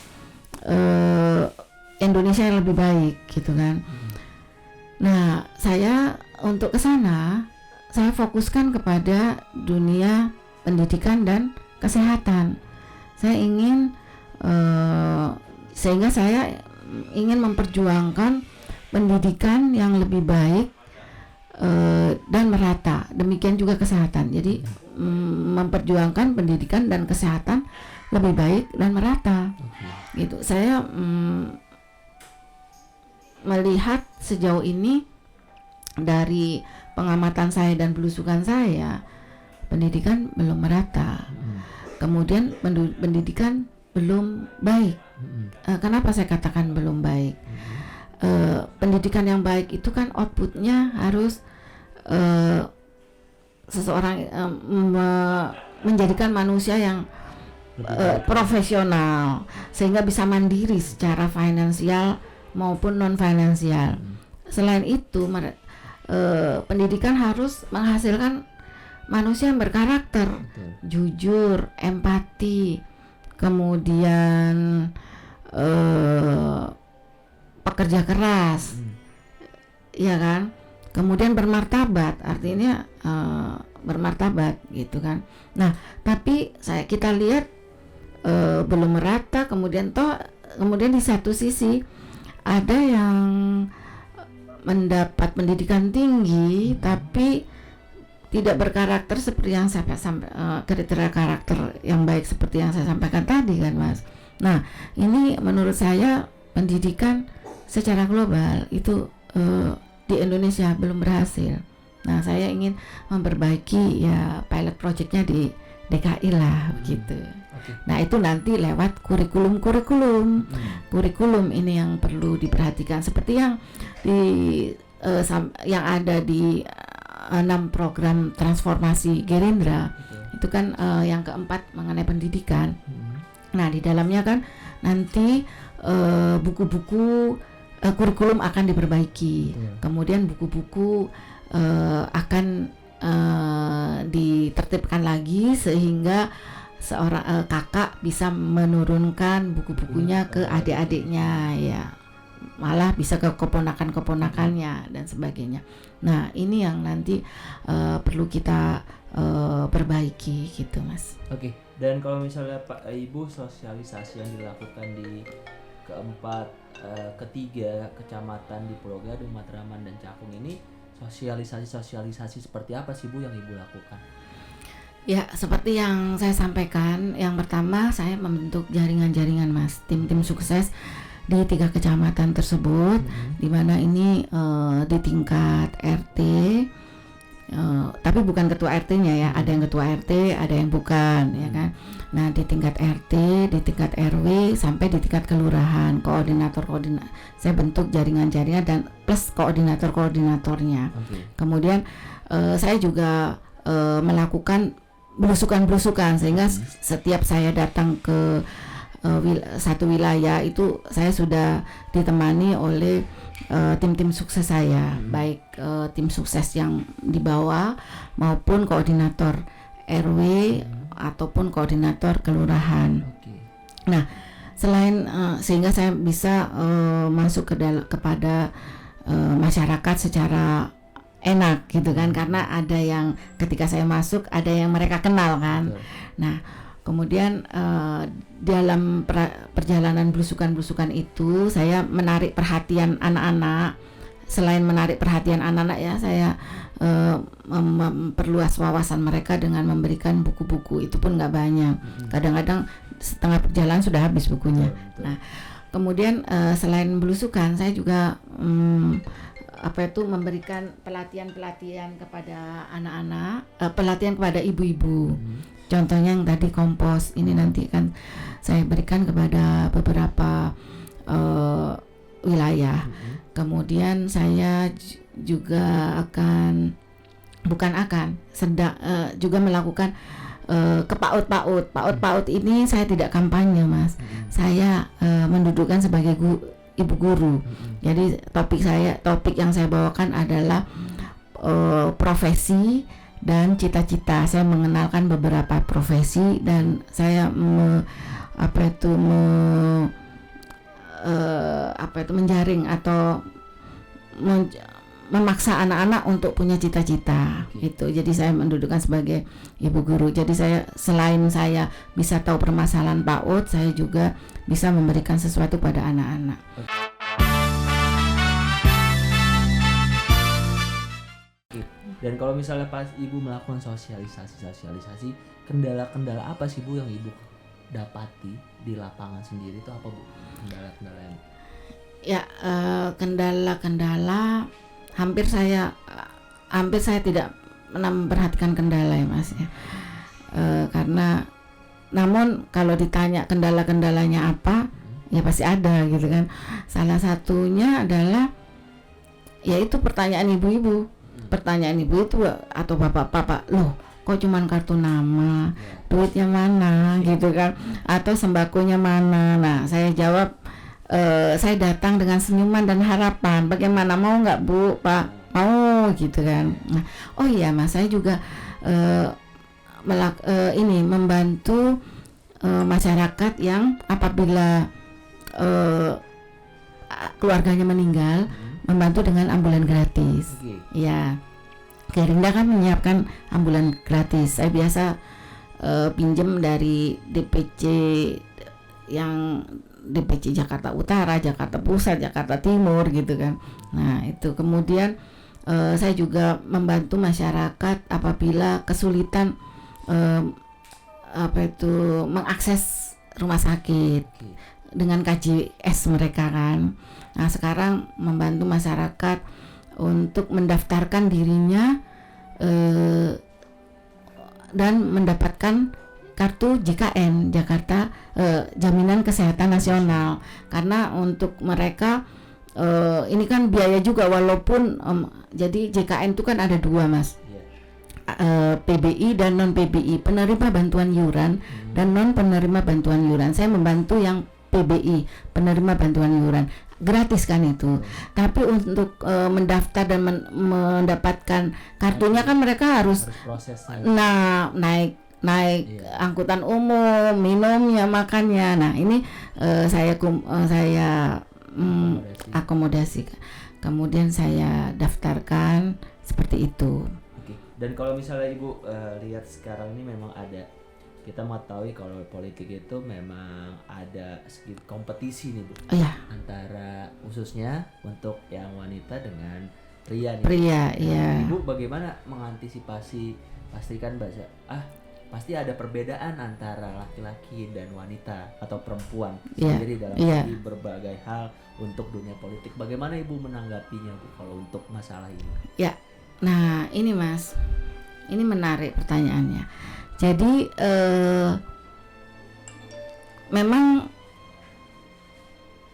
[SPEAKER 2] Indonesia yang lebih baik, gitu kan. Nah, saya untuk ke sana saya fokuskan kepada dunia pendidikan dan kesehatan. Saya ingin sehingga saya ingin memperjuangkan pendidikan yang lebih baik dan merata. Demikian juga kesehatan. Jadi memperjuangkan pendidikan dan kesehatan lebih baik dan merata. Gitu. Saya melihat sejauh ini dari pengamatan saya dan belusukan saya, pendidikan belum merata. Kemudian pendidikan belum baik. Kenapa saya katakan belum baik? Pendidikan yang baik itu kan outputnya harus seseorang menjadikan manusia yang profesional sehingga bisa mandiri secara finansial maupun non finansial. Selain itu pendidikan harus menghasilkan manusia yang berkarakter, jujur, empati, kemudian pekerja keras, ya kan, kemudian bermartabat, artinya bermartabat, gitu kan. Nah, tapi kita lihat belum merata. Kemudian kemudian di satu sisi ada yang mendapat pendidikan tinggi tapi tidak berkarakter seperti yang saya kriteria karakter yang baik seperti yang saya sampaikan tadi kan Mas. Nah ini menurut saya pendidikan secara global itu di Indonesia belum berhasil. Nah saya ingin memperbaiki ya pilot projectnya di DKI lah begitu. Nah itu nanti lewat kurikulum ini yang perlu diperhatikan seperti yang yang ada di 6 program transformasi Gerindra. Itu kan yang keempat mengenai pendidikan. Nah di dalamnya kan nanti buku-buku kurikulum akan diperbaiki. Kemudian buku-buku akan ditertibkan lagi sehingga seorang kakak bisa menurunkan buku-bukunya ke adik-adiknya ya. Malah bisa ke keponakan-keponakannya dan sebagainya. Nah ini yang nanti perlu kita perbaiki gitu Mas.
[SPEAKER 1] Oke. Dan kalau misalnya Pak Ibu sosialisasi yang dilakukan di ketiga kecamatan di Pulau Gadung, Matraman dan Cakung ini, sosialisasi seperti apa sih Bu yang Ibu lakukan?
[SPEAKER 2] Ya seperti yang saya sampaikan, yang pertama saya membentuk jaringan-jaringan Mas, tim-tim sukses di 3 kecamatan tersebut, di mana ini di tingkat RT, tapi bukan ketua RT-nya ya, ada yang ketua RT, ada yang bukan, ya kan. Nah di tingkat RT, di tingkat RW, sampai di tingkat kelurahan, koordinator, saya bentuk jaringan-jaringan dan plus koordinatornya. Kemudian saya juga melakukan belusukan sehingga setiap saya datang ke satu wilayah itu saya sudah ditemani oleh tim-tim sukses saya, baik tim sukses yang di bawah maupun koordinator RW ataupun koordinator kelurahan. Nah, selain sehingga saya bisa masuk kepada masyarakat secara enak gitu kan, karena ada yang ketika saya masuk ada yang mereka kenal kan. Nah kemudian dalam perjalanan belusukan itu saya menarik perhatian anak-anak. Selain menarik perhatian anak-anak ya, saya memperluas wawasan mereka dengan memberikan buku-buku. Itu pun nggak banyak. Kadang-kadang setengah perjalanan sudah habis bukunya. Nah kemudian selain belusukan saya juga memberikan pelatihan kepada anak-anak, pelatihan kepada ibu-ibu. Contohnya yang tadi kompos ini nanti kan saya berikan kepada beberapa wilayah. Kemudian saya juga juga melakukan ke PAUD. PAUD ini saya tidak kampanye Mas. Saya mendudukkan sebagai ibu guru. Jadi topik yang saya bawakan adalah profesi dan cita-cita. Saya mengenalkan beberapa profesi dan saya menjaring atau memaksa anak-anak untuk punya cita-cita gitu. Jadi saya mendudukkan sebagai ibu guru. Jadi selain saya bisa tahu permasalahan PAUD, saya juga bisa memberikan sesuatu pada anak-anak.
[SPEAKER 1] Dan kalau misalnya pas Ibu melakukan sosialisasi, kendala-kendala apa sih Bu yang Ibu dapati di lapangan sendiri itu apa Bu? Kendala-kendala yang
[SPEAKER 2] ya kendala-kendala hampir saya tidak memperhatikan kendala ya Mas ya. Karena namun kalau ditanya kendala-kendalanya apa, ya pasti ada gitu kan. Salah satunya adalah yaitu pertanyaan ibu-ibu. Pertanyaan ibu itu atau bapak-bapak, loh kok cuman kartu nama, duitnya mana gitu kan, atau sembakonya mana. Nah saya jawab, saya datang dengan senyuman dan harapan, bagaimana, mau nggak Bu, Pak, mau gitu kan. Nah, oh iya Mas, saya juga membantu masyarakat yang apabila keluarganya meninggal, membantu dengan ambulan gratis. Ya, Gerindra kan menyiapkan ambulan gratis. Saya biasa pinjem dari DPC yang DPC Jakarta Utara, Jakarta Pusat, Jakarta Timur gitu kan. Nah itu kemudian saya juga membantu masyarakat apabila kesulitan mengakses rumah sakit dengan KJS mereka kan. Nah sekarang membantu masyarakat untuk mendaftarkan dirinya dan mendapatkan kartu JKN, Jakarta Jaminan Kesehatan Nasional, karena untuk mereka ini kan biaya juga, walaupun jadi JKN itu kan ada dua mas, PBI dan non PBI, penerima bantuan iuran dan non penerima bantuan iuran. Saya membantu yang PBI, penerima bantuan iuran, gratis kan itu. Tapi untuk mendaftar dan mendapatkan kartunya kan mereka harus prosesnya. Nah naik angkutan umum, minumnya, makannya. Nah ini saya akomodasi, kemudian saya daftarkan seperti itu.
[SPEAKER 1] Oke. Dan kalau misalnya Ibu lihat sekarang ini memang ada, kita mengetahui kalau politik itu memang ada sedikit kompetisi nih Bu, antara khususnya untuk yang wanita dengan pria nih.
[SPEAKER 2] Pria, iya.
[SPEAKER 1] Ibu bagaimana mengantisipasi, pastikan baca pasti ada perbedaan antara laki-laki dan wanita atau perempuan sendiri dalam berbagai hal untuk dunia politik. Bagaimana Ibu menanggapinya Bu kalau untuk masalah ini?
[SPEAKER 2] Ya, nah ini Mas, ini menarik pertanyaannya. Jadi memang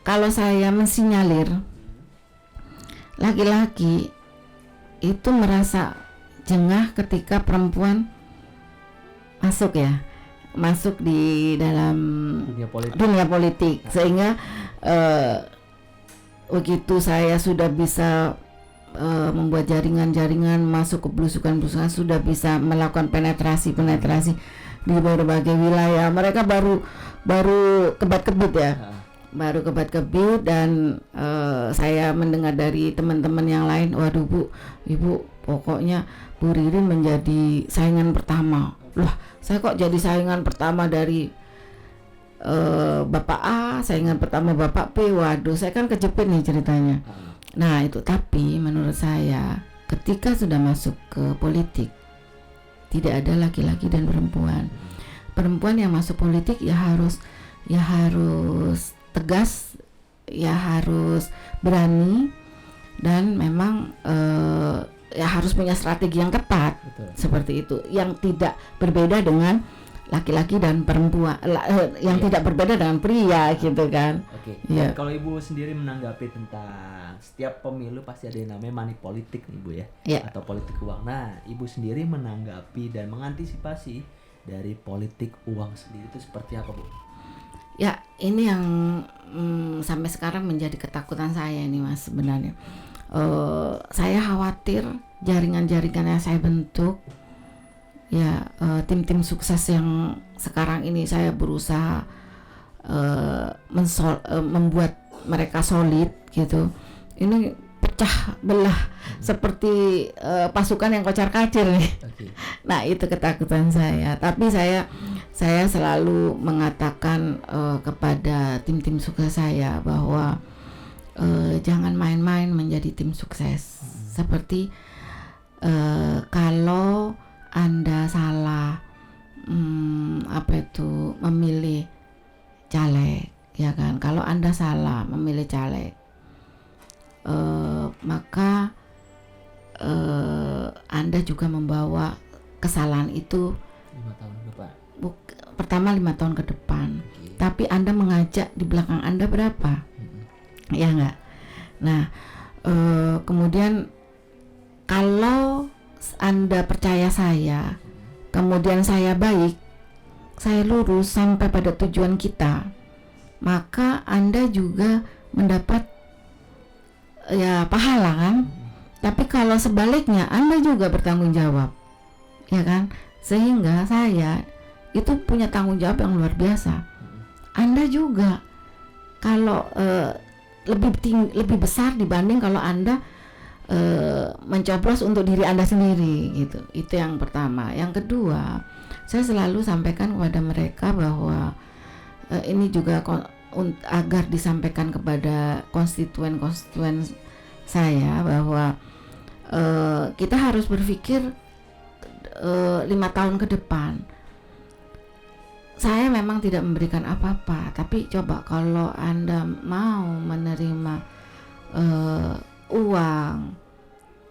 [SPEAKER 2] kalau saya mensinyalir laki-laki itu merasa jengah ketika perempuan masuk di dalam dunia politik. Sehingga begitu saya sudah bisa membuat jaringan-jaringan, masuk ke belusukan-belusukan, sudah bisa melakukan penetrasi di berbagai wilayah, mereka baru kebat-kebit ya. Baru kebat-kebit dan saya mendengar dari teman-teman yang lain, waduh Bu, Ibu pokoknya Bu Ririn menjadi saingan pertama. Loh, saya kok jadi saingan pertama dari Bapak A, saingan pertama Bapak B. Waduh, saya kan kejepit nih ceritanya. Nah itu, tapi menurut saya ketika sudah masuk ke politik tidak ada laki-laki dan perempuan. Perempuan yang masuk politik ya harus tegas, ya harus berani, dan memang ya harus punya strategi yang tepat. Betul. Seperti itu, yang tidak berbeda dengan laki-laki dan perempuan, yang tidak berbeda dengan pria gitu kan.
[SPEAKER 1] Oke. Ya. Kalau Ibu sendiri menanggapi tentang setiap pemilu pasti ada yang namanya money politik nih Bu ya, atau politik uang. Nah Ibu sendiri menanggapi dan mengantisipasi dari politik uang sendiri itu seperti apa Bu?
[SPEAKER 2] Ya ini yang sampai sekarang menjadi ketakutan saya ini Mas sebenarnya. Saya khawatir jaringan-jaringan yang saya bentuk, ya tim-tim sukses yang sekarang ini saya berusaha membuat mereka solid gitu, ini pecah belah seperti pasukan yang kocar-kacir nih. Nah itu ketakutan saya. Tapi saya selalu mengatakan kepada tim-tim sukses saya bahwa jangan main-main menjadi tim sukses. Seperti kalau Anda salah memilih caleg, ya kan? Kalau Anda salah memilih caleg, maka Anda juga membawa kesalahan itu
[SPEAKER 1] 5 tahun ke depan.
[SPEAKER 2] Pertama 5 tahun ke depan. Tapi Anda mengajak di belakang Anda berapa? Ya enggak? Nah, kemudian kalau Anda percaya saya, kemudian saya baik, saya lurus sampai pada tujuan kita, maka Anda juga mendapat ya pahala kan. Tapi kalau sebaliknya Anda juga bertanggung jawab, ya kan. Sehingga saya itu punya tanggung jawab yang luar biasa. Anda juga kalau lebih besar dibanding kalau Anda mencoblos untuk diri Anda sendiri gitu. Itu yang pertama. Yang kedua, saya selalu sampaikan kepada mereka bahwa ini juga agar disampaikan kepada konstituen saya bahwa kita harus berpikir 5 tahun ke depan. Saya memang tidak memberikan apa-apa, tapi coba kalau Anda mau menerima uang,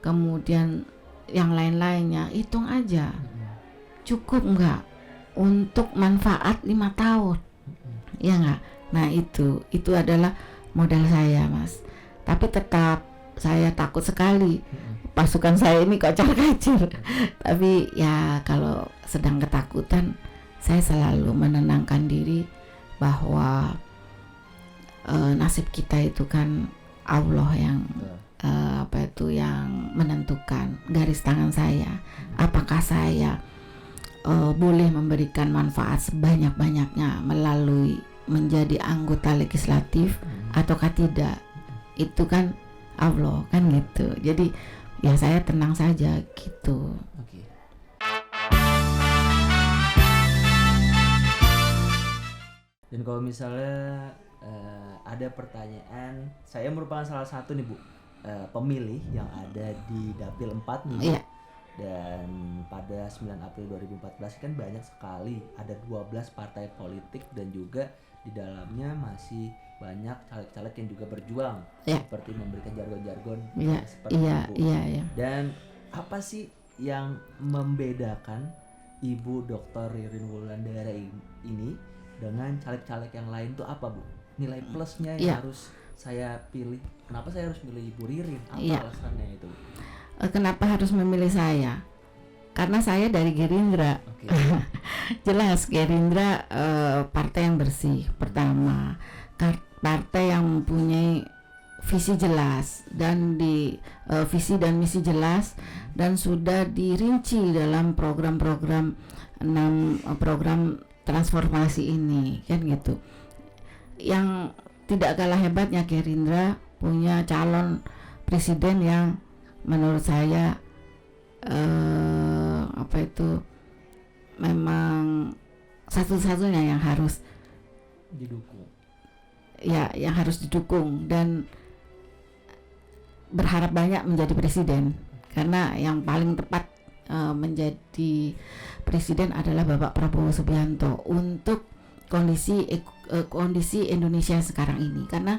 [SPEAKER 2] kemudian yang lain-lainnya, hitung aja cukup nggak untuk manfaat 5 tahun, ya nggak? Nah itu adalah modal saya, Mas. Tapi tetap saya takut sekali pasukan saya ini kocar-kacir. Tapi ya kalau sedang ketakutan, saya selalu menenangkan diri bahwa nasib kita itu kan Allah yang yang menentukan garis tangan saya. Apakah saya boleh memberikan manfaat sebanyak-banyaknya melalui menjadi anggota legislatif ataukah tidak, itu kan Allah kan gitu. Jadi ya saya tenang saja gitu.
[SPEAKER 1] Oke. Dan kalau misalnya ada pertanyaan, saya merupakan salah satu nih Bu, pemilih yang ada di Dapil 4 nih.
[SPEAKER 2] Iya.
[SPEAKER 1] Dan pada 9 April 2014 kan banyak sekali, ada 12 partai politik dan juga di dalamnya masih banyak caleg-caleg yang juga berjuang, seperti memberikan jargon-jargon seperti itu.
[SPEAKER 2] Iya.
[SPEAKER 1] Dan apa sih yang membedakan Ibu Dr. Ririn Wulandari ini dengan caleg-caleg yang lain tuh apa, Bu? Nilai plusnya yang harus saya pilih. Kenapa saya harus milih Ibu Ririn? Apa alasannya itu?
[SPEAKER 2] Kenapa harus memilih saya? Karena saya dari Gerindra.
[SPEAKER 1] Okay.
[SPEAKER 2] Jelas Gerindra partai yang bersih. Pertama, partai yang mempunyai visi jelas dan visi dan misi jelas dan sudah dirinci dalam program-program 6 program transformasi ini, kan gitu. Yang tidak kalah hebatnya Gerindra punya calon presiden yang menurut saya memang satu-satunya yang harus
[SPEAKER 1] didukung.
[SPEAKER 2] Ya, yang harus didukung dan berharap banyak menjadi presiden, karena yang paling tepat menjadi presiden adalah Bapak Prabowo Subianto untuk kondisi Indonesia sekarang ini. Karena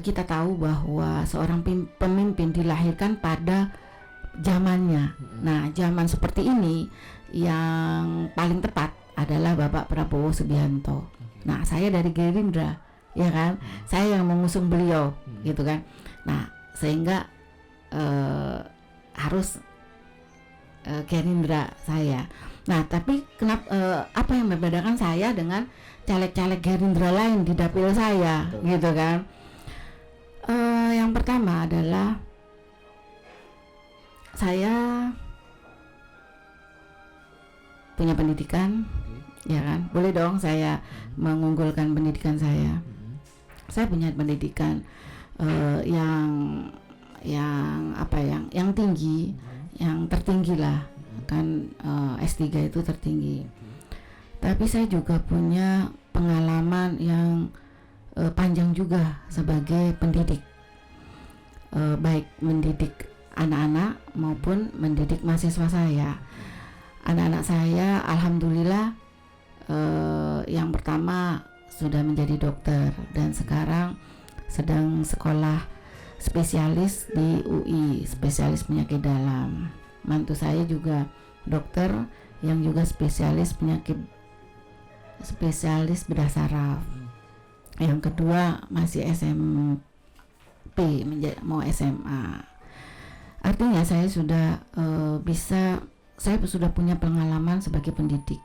[SPEAKER 2] kita tahu bahwa seorang pemimpin dilahirkan pada zamannya. Nah, zaman seperti ini yang paling tepat adalah Bapak Prabowo Subianto. Nah, saya dari Gerindra, ya kan? Saya yang mengusung beliau, gitu kan? Nah, sehingga harus Gerindra saya. Nah, tapi kenapa apa yang membedakan saya dengan caleg-caleg Gerindra lain di dapil saya, gitu kan? Yang pertama adalah saya punya pendidikan, ya kan? Boleh dong saya mengunggulkan pendidikan saya. Saya punya pendidikan yang tinggi, yang tertinggi lah, kan S3 itu tertinggi. Tapi saya juga punya pengalaman yang panjang juga sebagai pendidik, baik mendidik anak-anak maupun mendidik mahasiswa saya. Anak-anak saya alhamdulillah yang pertama sudah menjadi dokter dan sekarang sedang sekolah spesialis di UI, spesialis penyakit dalam. Mantu saya juga dokter yang juga spesialis bedah saraf. Yang kedua masih SMP, mau SMA. Artinya saya sudah saya sudah punya pengalaman sebagai pendidik.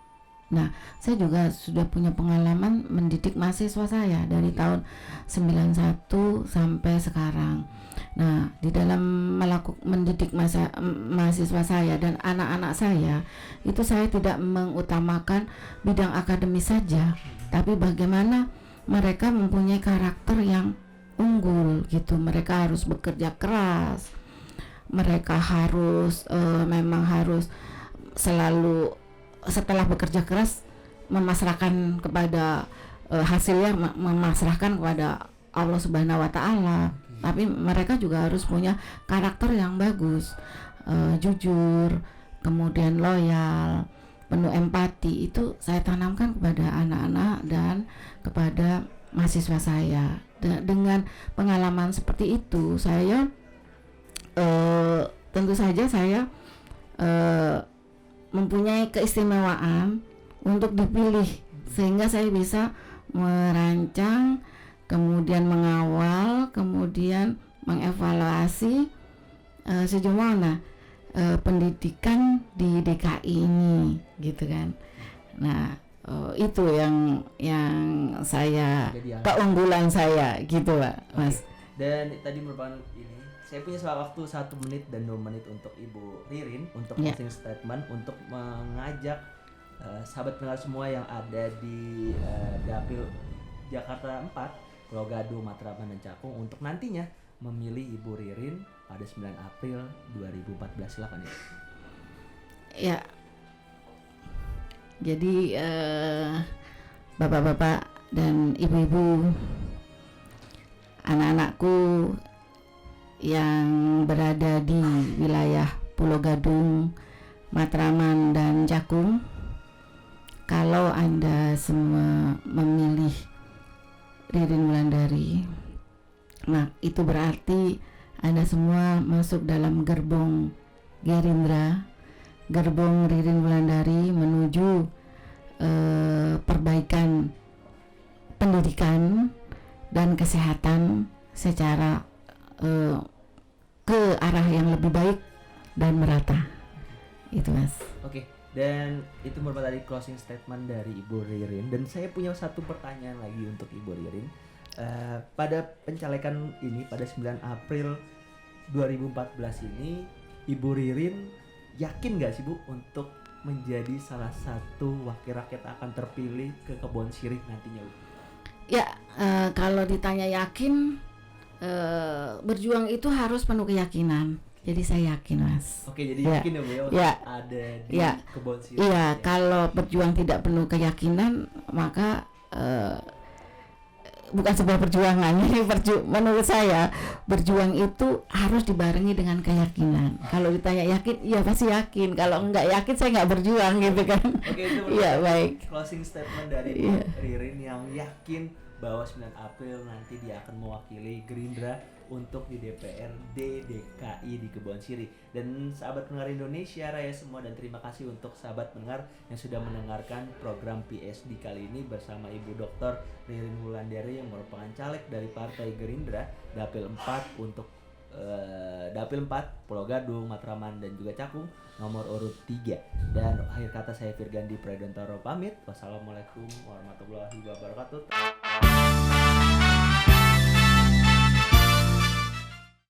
[SPEAKER 2] Nah, saya juga sudah punya pengalaman mendidik mahasiswa saya dari tahun 91 sampai sekarang. Nah, di dalam mendidik mahasiswa saya dan anak-anak saya, itu saya tidak mengutamakan bidang akademis saja, tapi bagaimana mereka mempunyai karakter yang unggul gitu. Mereka harus bekerja keras, mereka harus memang harus selalu setelah bekerja keras memasrahkan kepada hasilnya memasrahkan kepada Allah Subhanahu wa taala. Tapi mereka juga harus punya karakter yang bagus, jujur, kemudian loyal, penuh empati. Itu saya tanamkan kepada anak-anak dan kepada mahasiswa saya. Dengan pengalaman seperti itu, saya tentu saja saya mempunyai keistimewaan untuk dipilih, sehingga saya bisa merancang, kemudian mengawal, kemudian mengevaluasi sejauh mana pendidikan di DKI ini, gitu kan. Nah, itu yang saya keunggulan saya, gitu Pak, Mas.
[SPEAKER 1] Dan tadi merupakan ini, saya punya waktu 1 menit dan 2 menit untuk Ibu Ririn untuk closing statement, untuk mengajak sahabat pendengar semua yang ada di Dapil Jakarta 4, Pulau Gadung, Matraman dan Cakung untuk nantinya memilih Ibu Ririn pada 9 April 2014. Silakan ya.
[SPEAKER 2] Ya. Jadi bapak-bapak dan ibu-ibu, anak-anakku yang berada di wilayah Pulau Gadung, Matraman dan Cakung, kalau Anda semua memilih Ririn Wulandari, nah itu berarti Anda semua masuk dalam gerbong Gerindra, gerbong Ririn Wulandari menuju perbaikan pendidikan dan kesehatan secara ke arah yang lebih baik dan merata. Itu Mas.
[SPEAKER 1] Oke. Dan itu merupakan tadi closing statement dari Ibu Ririn. Dan saya punya satu pertanyaan lagi untuk Ibu Ririn. Pada pencalekan ini pada 9 April 2014 ini, Ibu Ririn yakin gak sih Bu untuk menjadi salah satu wakil rakyat akan terpilih ke Kebon Sirih nantinya Bu?
[SPEAKER 2] Ya, kalau ditanya yakin, berjuang itu harus penuh keyakinan. Jadi saya yakin Mas.
[SPEAKER 1] Oke, jadi yakin ya Bu ya, ada di Kebon Sirih.
[SPEAKER 2] Iya, kalau berjuang tidak penuh keyakinan maka bukan sebuah perjuangan. Menurut saya berjuang itu harus dibarengi dengan keyakinan. Kalau ditanya yakin, ya pasti yakin. Kalau enggak yakin saya enggak berjuang gitu kan.
[SPEAKER 1] Oke, itu
[SPEAKER 2] baik.
[SPEAKER 1] Closing statement dari Bu Ririn yang yakin bahwa 9 April nanti dia akan mewakili Gerindra untuk di DPRD DKI di Kebon Sirih. Dan sahabat pendengar Indonesia Raya semua, dan terima kasih untuk sahabat pendengar yang sudah mendengarkan program PSD kali ini bersama Ibu Dr. Ririn Wulandari yang merupakan caleg dari Partai Gerindra Dapil 4 untuk Dapil 4 Pulau Gadung, Matraman dan juga Cakung nomor urut 3. Dan akhir kata saya Firgandi Pradantoro pamit. Wassalamualaikum warahmatullahi wabarakatuh.